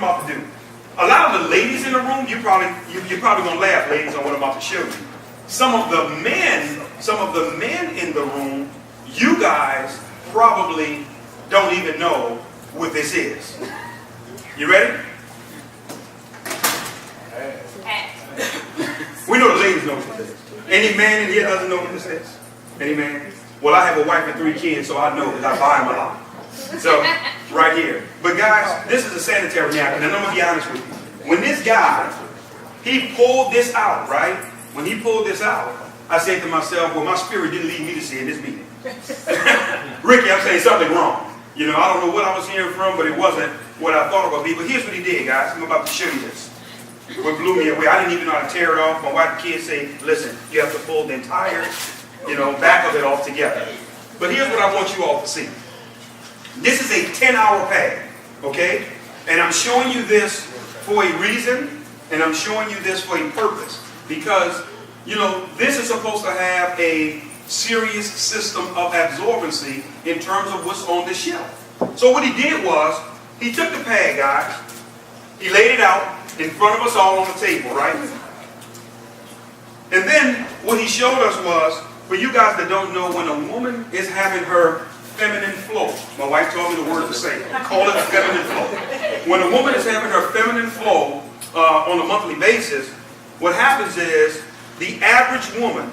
about to do. A lot of the ladies in the room, you're probably gonna laugh, ladies, on what I'm about to show you. Some of the men in the room, you guys probably don't even know what this is. You ready? We know the ladies know what this is. Any man in here doesn't know what this is? Any man? Well, I have a wife and 3 kids, so I know because I buy them a lot. So, right here. But guys, this is a sanitary napkin, and I'm going to be honest with you. When this guy, he pulled this out, right? When he pulled this out, I said to myself, well, my spirit didn't lead me to see in this meeting. Ricky, I'm saying something wrong. You know, I don't know what I was hearing from, but it wasn't what I thought it would be. But here's what he did, guys. I'm about to show you this. What blew me away, I didn't even know how to tear it off. My wife and kids say, listen, you have to pull the entire, back of it off together. But here's what I want you all to see. This is a 10-hour pad, okay? And I'm showing you this for a reason, and I'm showing you this for a purpose. Because, this is supposed to have a serious system of absorbency in terms of what's on the shelf. So what he did was, he took the pad, guys, he laid it out in front of us all on the table, right? And then what he showed us was, for you guys that don't know, when a woman is having her feminine flow, my wife told me the word to say, call it feminine flow. When a woman is having her feminine flow on a monthly basis, what happens is the average woman,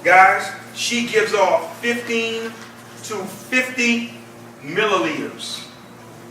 guys, she gives off 15 to 50 milliliters.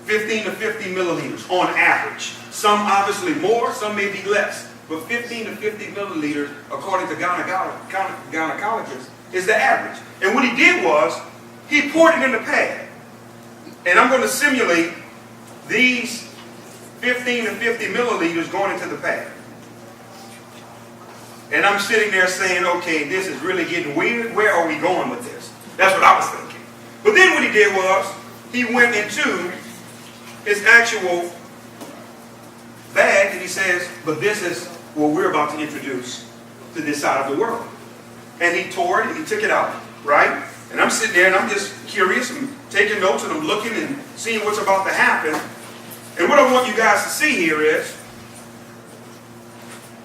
15 to 50 milliliters on average. Some obviously more, some may be less. But 15 to 50 milliliters, according to gynecologists, is the average. And what he did was, he poured it in the pad. And I'm going to simulate these 15 to 50 milliliters going into the pad. And I'm sitting there saying, okay, this is really getting weird. Where are we going with this? That's what I was thinking. But then what he did was, he went into his actual bag and he says, but this is what we're about to introduce to this side of the world. And he tore it and he took it out, right? And I'm sitting there and I'm just curious and taking notes and I'm looking and seeing what's about to happen. And what I want you guys to see here is,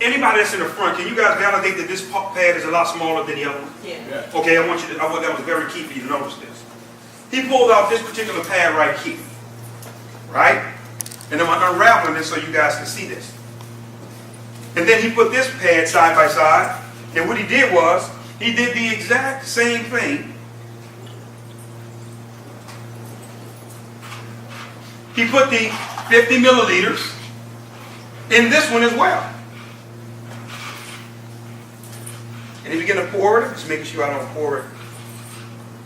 anybody that's in the front, can you guys validate that this pad is a lot smaller than the other one? Yeah. Okay, that was very key for you to notice this. He pulled out this particular pad right here, right? And I'm unraveling this so you guys can see this. And then he put this pad side by side. And what he did was, he did the exact same thing. He put the 50 milliliters in this one as well. And he began to pour it, just making sure I don't pour it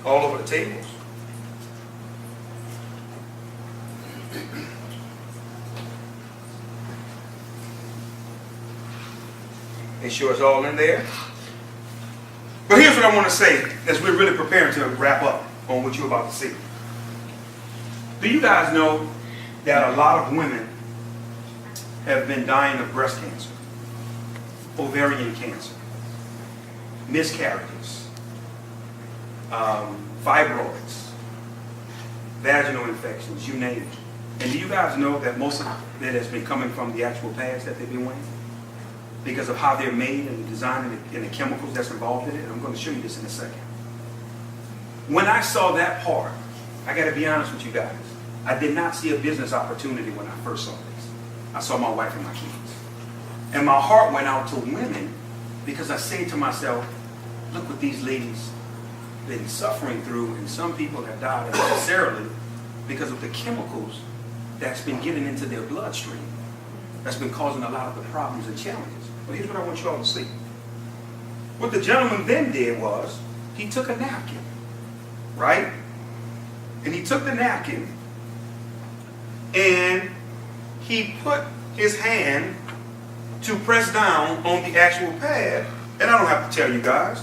all over the tables. Make sure it's all in there. But here's what I want to say as we're really preparing to wrap up on what you're about to see. Do you guys know that a lot of women have been dying of breast cancer, ovarian cancer, miscarriages, fibroids, vaginal infections, you name it. And do you guys know that most of it has been coming from the actual pads that they've been wearing? Because of how they're made and the design and the chemicals that's involved in it. And I'm going to show you this in a second. When I saw that part, I got to be honest with you guys, I did not see a business opportunity when I first saw this. I saw my wife and my kids. And my heart went out to women because I say to myself, look what these ladies have been suffering through, and some people have died unnecessarily because of the chemicals that's been getting into their bloodstream. That's been causing a lot of the problems and challenges. Well, here's what I want you all to see. What the gentleman then did was, he took a napkin, right? And he took the napkin and he put his hand to press down on the actual pad. And I don't have to tell you guys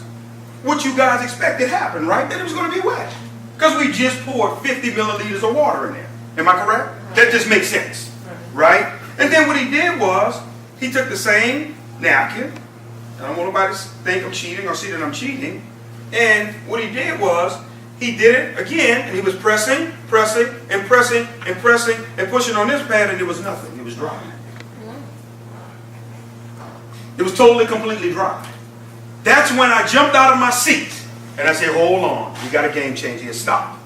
what you guys expected happened, right? That it was going to be wet. Because we just poured 50 milliliters of water in there. Am I correct? That just makes sense, right? And then what he did was, he took the same napkin, and I don't want nobody to think I'm cheating or see that I'm cheating, and what he did was, he did it again, and he was pressing, pressing, and pressing, and pressing, and pushing on this pad, and it was nothing. It was dry. It was totally, completely dry. That's when I jumped out of my seat, and I said, hold on, we got a game changer here. Stop.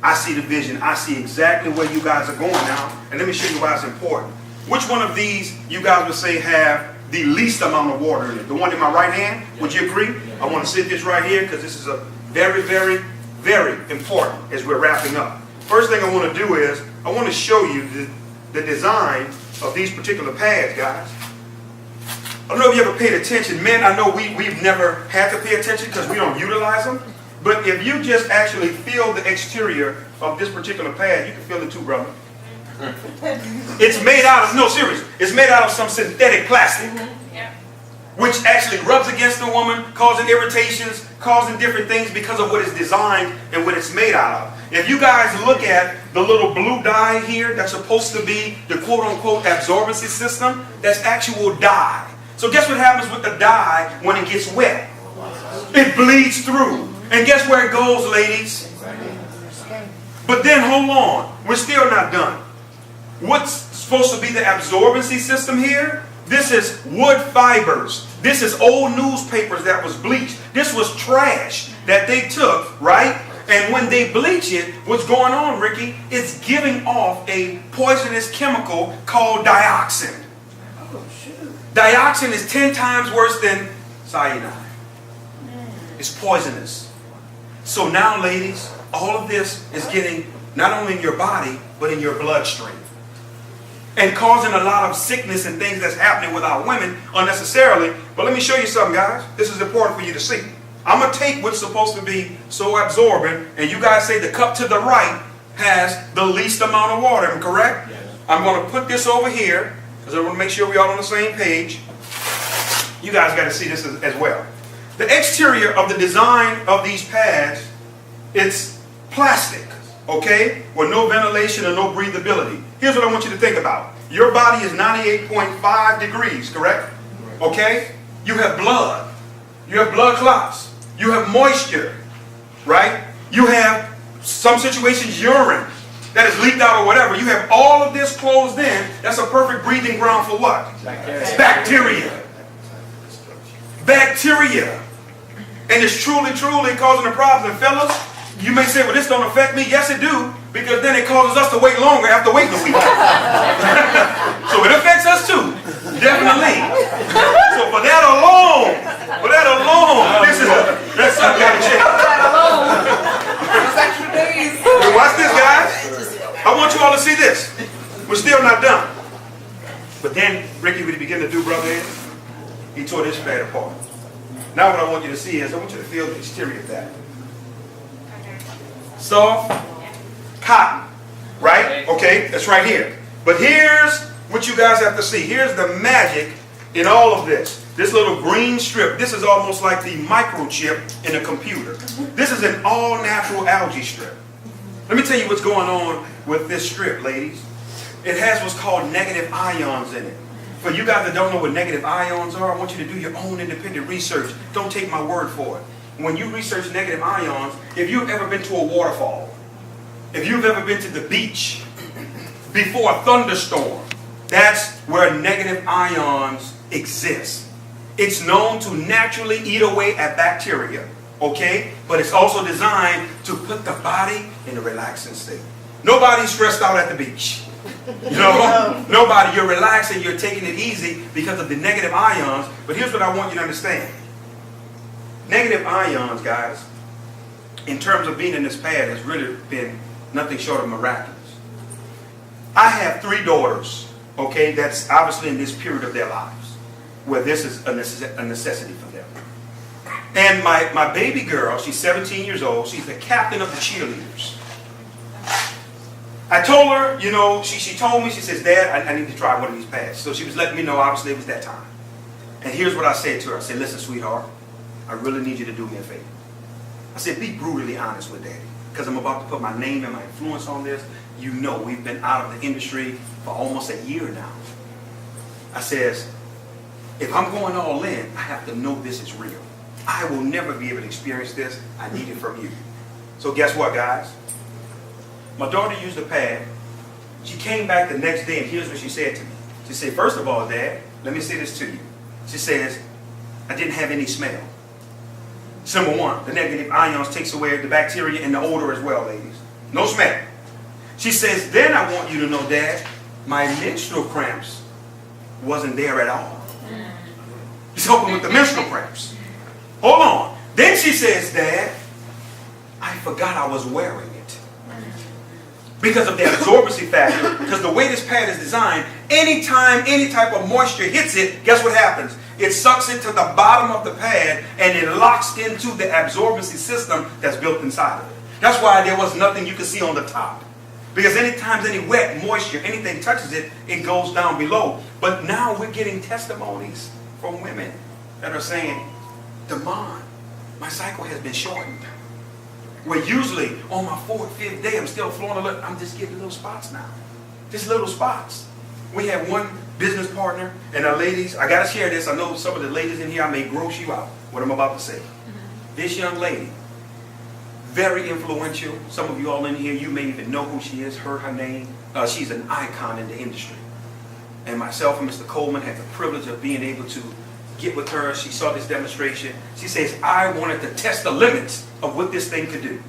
I see the vision. I see exactly where you guys are going now, and let me show you why it's important. Which one of these you guys would say have the least amount of water in it? The one in my right hand? Would you agree? I want to sit this right here because this is a very, very, very important as we're wrapping up. First thing I want to do is I want to show you the design of these particular pads, guys. I don't know if you ever paid attention. Men, I know we've never had to pay attention because we don't utilize them. But if you just actually feel the exterior of this particular pad, you can feel it too, brother. It's made out of, no, seriously, it's made out of some synthetic plastic, which actually rubs against the woman, causing irritations, causing different things because of what it's designed and what it's made out of. If you guys look at the little blue dye here, that's supposed to be the quote-unquote absorbency system, that's actual dye. So guess what happens with the dye when it gets wet? It bleeds through. And guess where it goes, ladies? But then hold on, we're still not done. What's supposed to be the absorbency system here? This is wood fibers. This is old newspapers that was bleached. This was trash that they took, right? And when they bleach it, what's going on, Ricky? It's giving off a poisonous chemical called dioxin. Dioxin is 10 times worse than cyanide. It's poisonous. So now, ladies, all of this is getting not only in your body, but in your bloodstream. And causing a lot of sickness and things that's happening with our women unnecessarily. But let me show you something, guys. This is important for you to see. I'm going to take what's supposed to be so absorbent, and you guys say the cup to the right has the least amount of water. Am I correct? Yes. I'm going to put this over here, because I want to make sure we're all on the same page. You guys got to see this as well. The exterior of the design of these pads, it's plastic, okay, with no ventilation and no breathability. Here's what I want you to think about. Your body is 98.5 degrees, correct? Okay? You have blood. You have blood clots. You have moisture, right? You have, some situations, urine that is leaked out or whatever. You have all of this closed in. That's a perfect breathing ground for what? Bacteria. Bacteria. And it's truly, truly causing a problem. And fellas, you may say, well, this don't affect me. Yes, it do. Because then it causes us to wait longer after waiting a week. So it affects us too. Definitely. So for that alone, that's something got to change. But watch this, guys. I want you all to see this. We're still not done. But then, Ricky, what he began to do, brother, is he tore this pad apart. Now what I want you to see is, I want you to feel the exterior of that. Soft cotton, right? Okay, that's right here. But here's what you guys have to see. Here's the magic in all of this. This little green strip, this is almost like the microchip in a computer. This is an all-natural algae strip. Let me tell you what's going on with this strip, ladies. It has what's called negative ions in it. For you guys that don't know what negative ions are, I want you to do your own independent research. Don't take my word for it. When you research negative ions, if you've ever been to a waterfall, if you've ever been to the beach before a thunderstorm, that's where negative ions exist. It's known to naturally eat away at bacteria, okay? But it's also designed to put the body in a relaxing state. Nobody's stressed out at the beach. You know, nobody, you're relaxing, you're taking it easy because of the negative ions. But here's what I want you to understand. Negative ions, guys, in terms of being in this pad, has really been nothing short of miraculous. I have 3 daughters, okay, that's obviously in this period of their lives, where this is a necessity for them. And my baby girl, she's 17 years old, she's the captain of the cheerleaders. I told her, you know, she told me, she says, Dad, I need to try one of these pads. So she was letting me know, obviously, it was that time. And here's what I said to her. I said, listen, sweetheart, I really need you to do me a favor. I said, be brutally honest with Daddy, because I'm about to put my name and my influence on this. You know, we've been out of the industry for almost a year now. I says, if I'm going all in, I have to know this is real. I will never be able to experience this. I need it from you. So guess what, guys? My daughter used the pad. She came back the next day, and here's what she said to me. She said, first of all, Dad, let me say this to you. She says, I didn't have any smell. Number one, the negative ions takes away the bacteria and the odor as well, ladies. No smell. She says, then I want you to know, Dad, my menstrual cramps wasn't there at all. She's helping with the menstrual cramps. Hold on. Then she says, Dad, I forgot I was wearing it. Because of the absorbency factor, because the way this pad is designed, anytime any type of moisture hits it, guess what happens? It sucks it to the bottom of the pad and it locks into the absorbency system that's built inside of it. That's why there was nothing you could see on the top. Because anytime any wet, moisture, anything touches it, it goes down below. But now we're getting testimonies from women that are saying, Damon, my cycle has been shortened. Where usually on my 4th, 5th day, I'm still flowing a little, I'm just getting little spots now. Just little spots. We have one business partner, and our ladies, I got to share this. I know some of the ladies in here, I may gross you out, what I'm about to say. This young lady, very influential. Some of you all in here, you may even know who she is, heard her name. She's an icon in the industry. And myself and Mr. Coleman had the privilege of being able to get with her. She saw this demonstration. She says, I wanted to test the limits of what this thing could do.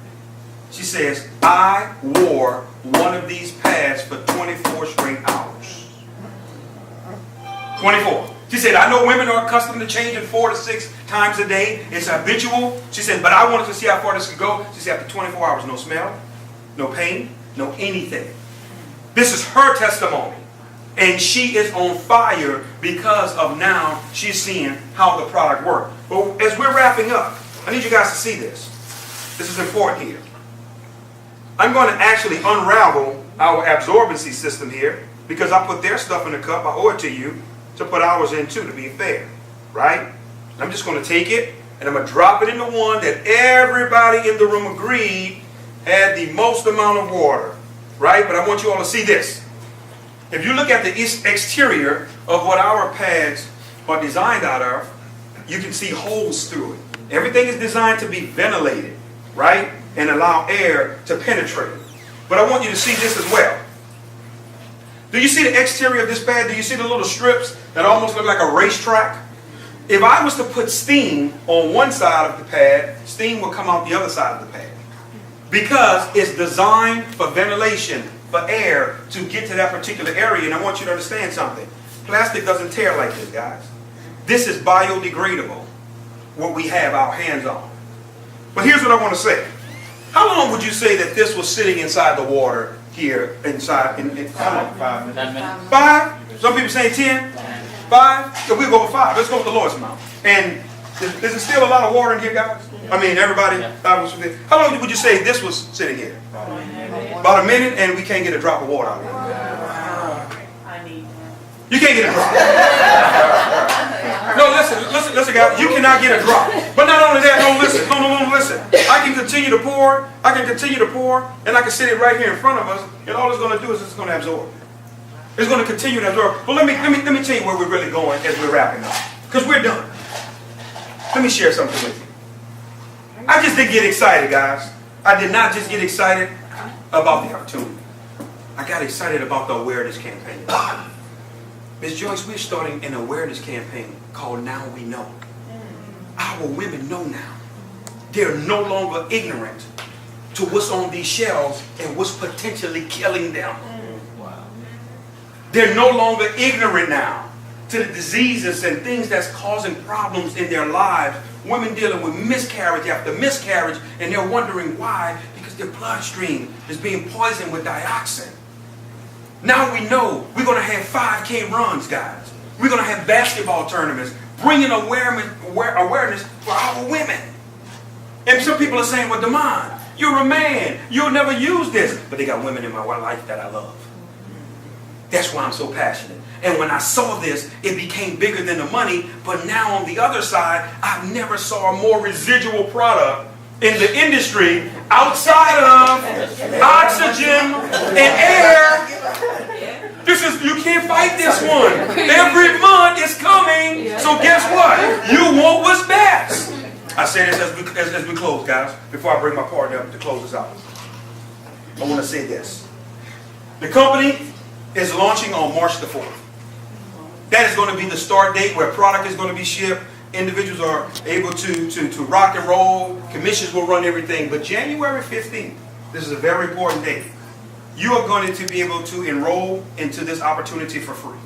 She says, I wore one of these pads for 24 straight hours. 24. She said, I know women are accustomed to changing 4 to 6 times a day. It's habitual. She said, but I wanted to see how far this could go. She said, after 24 hours, no smell, no pain, no anything. This is her testimony. And she is on fire because of now she's seeing how the product works. But as we're wrapping up, I need you guys to see this. This is important here. I'm going to actually unravel our absorbency system here because I put their stuff in the cup. I owe it to you to put ours in too, to be fair. Right? I'm just going to take it and I'm going to drop it in the one that everybody in the room agreed had the most amount of water. Right? But I want you all to see this. If you look at the exterior of what our pads are designed out of, you can see holes through it. Everything is designed to be ventilated, right? And allow air to penetrate. But I want you to see this as well. Do you see the exterior of this pad? Do you see the little strips that almost look like a racetrack? If I was to put steam on one side of the pad, steam will come out the other side of the pad. Because it's designed for ventilation, for air to get to that particular area. And I want you to understand something. Plastic doesn't tear like this, guys. This is biodegradable, what we have our hands on. But here's what I want to say. How long would you say that this was sitting inside the water here, inside? How long? 5 minutes. 5? Some people say 10? 5? So we'll go with 5. Let's go with the lowest amount. And is there still a lot of water in here, guys? I mean, everybody? How long would you say this was sitting here? About a minute, and we can't get a drop of water out of it. You can't get a drop. No, listen, guys. You cannot get a drop. But not only that, no, listen. I can continue to pour, and I can sit it right here in front of us, and all it's going to do is it's going to absorb. It's going to continue to absorb. But let me tell you where we're really going as we're wrapping up. Because we're done. Let me share something with you. I just didn't get excited, guys. I did not just get excited about the opportunity. I got excited about the awareness campaign. Ms. Joyce, we're starting an awareness campaign called Now We Know. Our women know now. They're no longer ignorant to what's on these shelves and what's potentially killing them. They're no longer ignorant now to the diseases and things that's causing problems in their lives. Women dealing with miscarriage after miscarriage, and they're wondering why, because their bloodstream is being poisoned with dioxin. Now we know we're going to have 5K runs, guys. We're going to have basketball tournaments, bringing awareness for our women. And some people are saying, well, Damon, you're a man. You'll never use this. But they got women in my life that I love. That's why I'm so passionate. And when I saw this, it became bigger than the money. But now on the other side, I've never saw a more residual product in the industry outside of oxygen and air. You can't fight this one. Every month it's coming. So guess what? You want what's best. I say this as we close, guys, before I bring my partner up to close us out. I want to say this. The company is launching on March the 4th. That is going to be the start date where product is going to be shipped. Individuals are able to rock and roll. Commissions will run everything. But January 15th, this is a very important date. You are going to be able to enroll into this opportunity for free.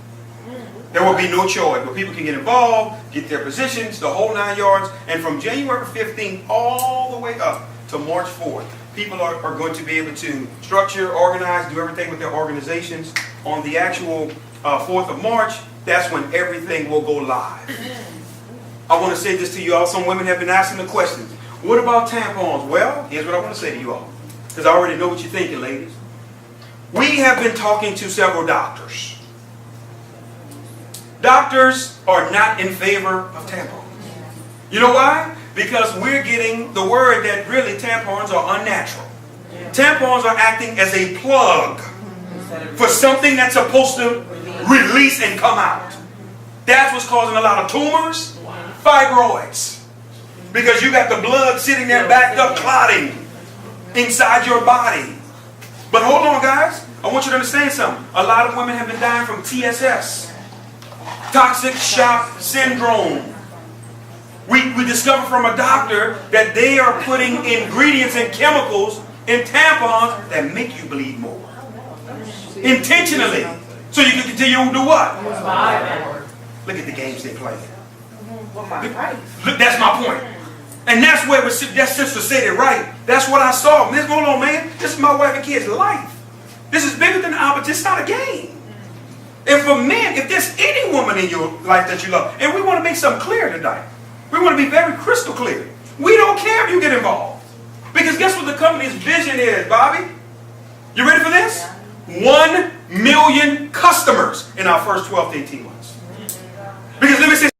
There will be no choice, but people can get involved, get their positions, the whole 9 yards. And from January 15th all the way up to March 4th, people are going to be able to structure, organize, do everything with their organizations. On the actual 4th of March, that's when everything will go live. I want to say this to you all. Some women have been asking the question, what about tampons? Well, here's what I want to say to you all, because I already know what you're thinking, ladies. We have been talking to several doctors. Doctors are not in favor of tampons. You know why? Because we're getting the word that really tampons are unnatural. Tampons are acting as a plug for something that's supposed to release and come out. That's what's causing a lot of tumors, fibroids. Because you got the blood sitting there backed up, clotting inside your body. But hold on, guys. I want you to understand something. A lot of women have been dying from TSS, toxic shock syndrome. We discovered from a doctor that they are putting ingredients and chemicals in tampons that make you bleed more. Intentionally. So you can continue to do what? Look at the games they play. Look, that's my point. And that's where that sister said it right. That's what I saw. Miss, hold on, man. This is my wife and kids' life. This is bigger than the opposite. It's not a game. And for men, if there's any woman in your life that you love, and we want to make something clear tonight. We want to be very crystal clear. We don't care if you get involved. Because guess what the company's vision is, Bobby? You ready for this? 1 million customers in our first 12 to 18 months. Because let me say